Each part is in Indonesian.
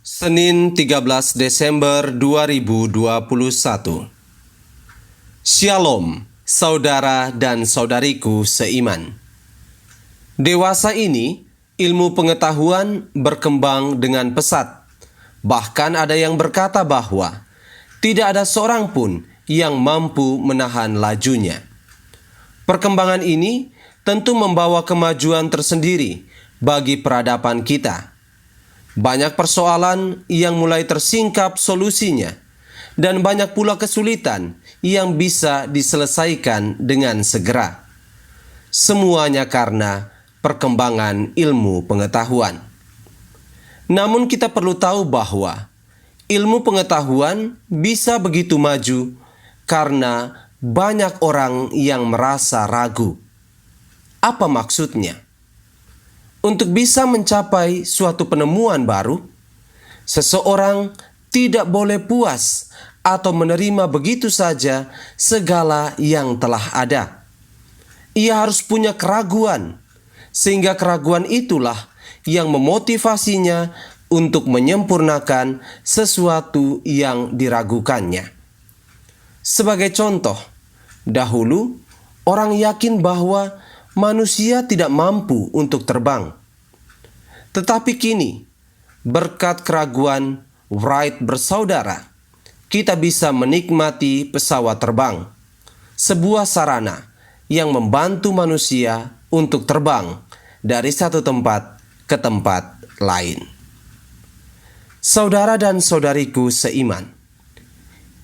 Senin 13 Desember 2021. Shalom, saudara dan saudariku seiman. Dewasa ini, ilmu pengetahuan berkembang dengan pesat. Bahkan ada yang berkata bahwa tidak ada seorang pun yang mampu menahan lajunya. Perkembangan ini tentu membawa kemajuan tersendiri bagi peradaban kita. Banyak persoalan yang mulai tersingkap solusinya, dan banyak pula kesulitan yang bisa diselesaikan dengan segera. Semuanya karena perkembangan ilmu pengetahuan. Namun kita perlu tahu bahwa ilmu pengetahuan bisa begitu maju karena banyak orang yang merasa ragu. Apa maksudnya? Untuk bisa mencapai suatu penemuan baru, seseorang tidak boleh puas atau menerima begitu saja segala yang telah ada. Ia harus punya keraguan, sehingga keraguan itulah yang memotivasinya untuk menyempurnakan sesuatu yang diragukannya. Sebagai contoh, dahulu orang yakin bahwa manusia tidak mampu untuk terbang. Tetapi kini, berkat keraguan Wright bersaudara, kita bisa menikmati pesawat terbang, sebuah sarana yang membantu manusia untuk terbang dari satu tempat ke tempat lain. Saudara dan saudariku seiman,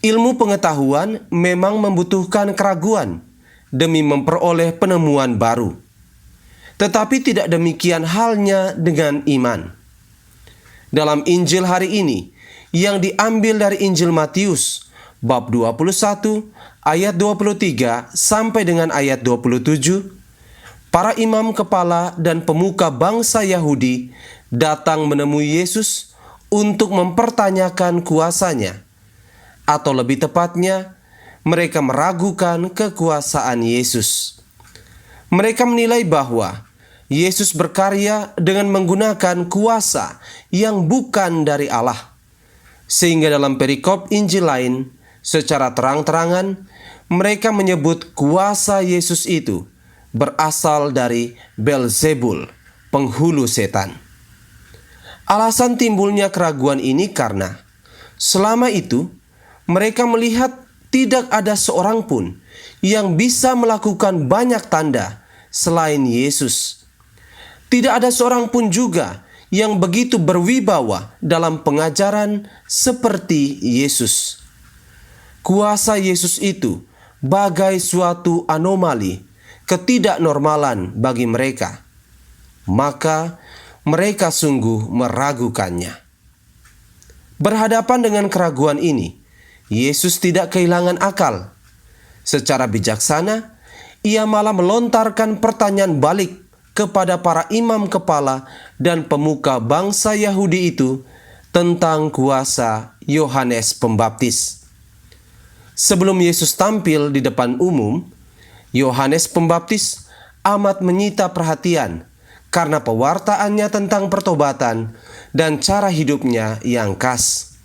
ilmu pengetahuan memang membutuhkan keraguan demi memperoleh penemuan baru. Tetapi tidak demikian halnya dengan iman. Dalam Injil hari ini, yang diambil dari Injil Matius, bab 21, ayat 23 sampai dengan ayat 27, para imam kepala dan pemuka bangsa Yahudi datang menemui Yesus untuk mempertanyakan kuasanya, atau lebih tepatnya, mereka meragukan kekuasaan Yesus. Mereka menilai bahwa Yesus berkarya dengan menggunakan kuasa yang bukan dari Allah. Sehingga dalam perikop Injil lain, secara terang-terangan, mereka menyebut kuasa Yesus itu berasal dari Beelzebul, penghulu setan. Alasan timbulnya keraguan ini karena selama itu mereka melihat tidak ada seorang pun yang bisa melakukan banyak tanda selain Yesus. Tidak ada seorang pun juga yang begitu berwibawa dalam pengajaran seperti Yesus. Kuasa Yesus itu bagai suatu anomali, ketidaknormalan bagi mereka. Maka mereka sungguh meragukannya. Berhadapan dengan keraguan ini, Yesus tidak kehilangan akal. Secara bijaksana, ia malah melontarkan pertanyaan balik kepada para imam kepala dan pemuka bangsa Yahudi itu tentang kuasa Yohanes Pembaptis. Sebelum Yesus tampil di depan umum, Yohanes Pembaptis amat menyita perhatian karena pewartaannya tentang pertobatan dan cara hidupnya yang khas.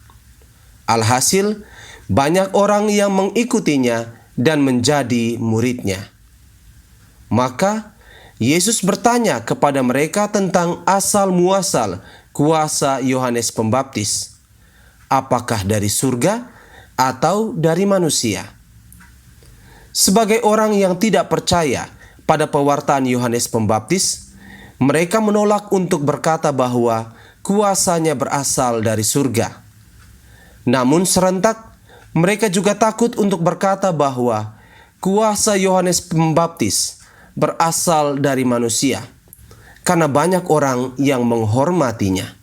Alhasil, banyak orang yang mengikutinya dan menjadi muridnya. Maka Yesus bertanya kepada mereka tentang asal-muasal kuasa Yohanes Pembaptis. Apakah dari surga atau dari manusia? Sebagai orang yang tidak percaya pada pewartaan Yohanes Pembaptis, mereka menolak untuk berkata bahwa kuasanya berasal dari surga. Namun serentak, mereka juga takut untuk berkata bahwa kuasa Yohanes Pembaptis berasal dari manusia, karena banyak orang yang menghormatinya.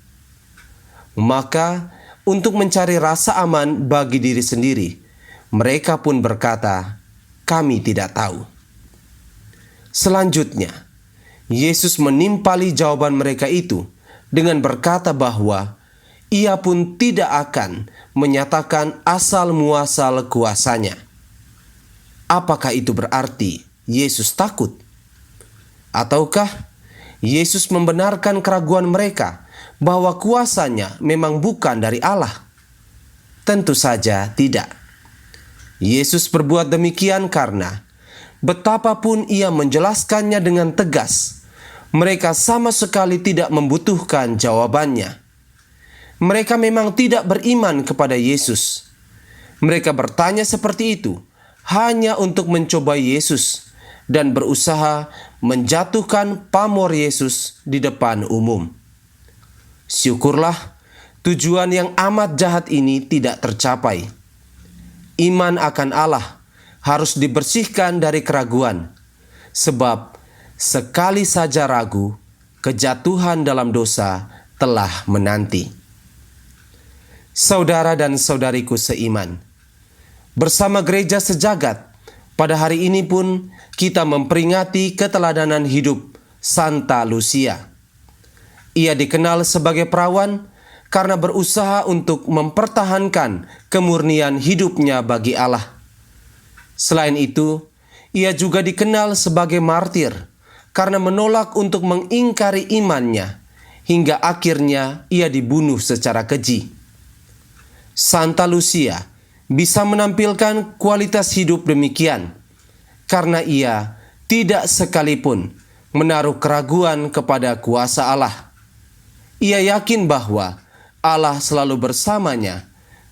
Maka, untuk mencari rasa aman bagi diri sendiri, mereka pun berkata, "Kami tidak tahu." Selanjutnya, Yesus menimpali jawaban mereka itu dengan berkata bahwa ia pun tidak akan menyatakan asal-muasal kuasanya. Apakah itu berarti Yesus takut? Ataukah Yesus membenarkan keraguan mereka bahwa kuasanya memang bukan dari Allah? Tentu saja tidak. Yesus berbuat demikian karena betapapun ia menjelaskannya dengan tegas, mereka sama sekali tidak membutuhkan jawabannya. Mereka memang tidak beriman kepada Yesus. Mereka bertanya seperti itu hanya untuk mencoba Yesus dan berusaha menjatuhkan pamor Yesus di depan umum. Syukurlah tujuan yang amat jahat ini tidak tercapai. Iman akan Allah harus dibersihkan dari keraguan, sebab sekali saja ragu, kejatuhan dalam dosa telah menanti. Saudara dan saudariku seiman, bersama gereja sejagat, pada hari ini pun kita memperingati keteladanan hidup Santa Lucia. Ia dikenal sebagai perawan karena berusaha untuk mempertahankan kemurnian hidupnya bagi Allah. Selain itu, ia juga dikenal sebagai martir karena menolak untuk mengingkari imannya, hingga akhirnya ia dibunuh secara keji. Santa Lucia bisa menampilkan kualitas hidup demikian karena ia tidak sekalipun menaruh keraguan kepada kuasa Allah. Ia yakin bahwa Allah selalu bersamanya,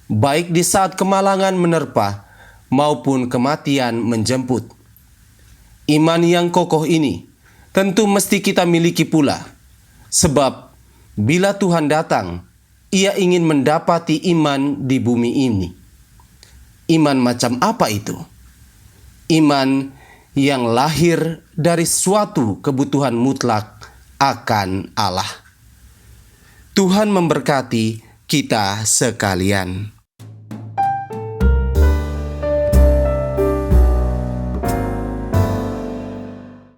baik di saat kemalangan menerpa maupun kematian menjemput. Iman yang kokoh ini tentu mesti kita miliki pula, sebab bila Tuhan datang, Ia ingin mendapati iman di bumi ini. Iman macam apa itu? Iman yang lahir dari suatu kebutuhan mutlak akan Allah. Tuhan memberkati kita sekalian.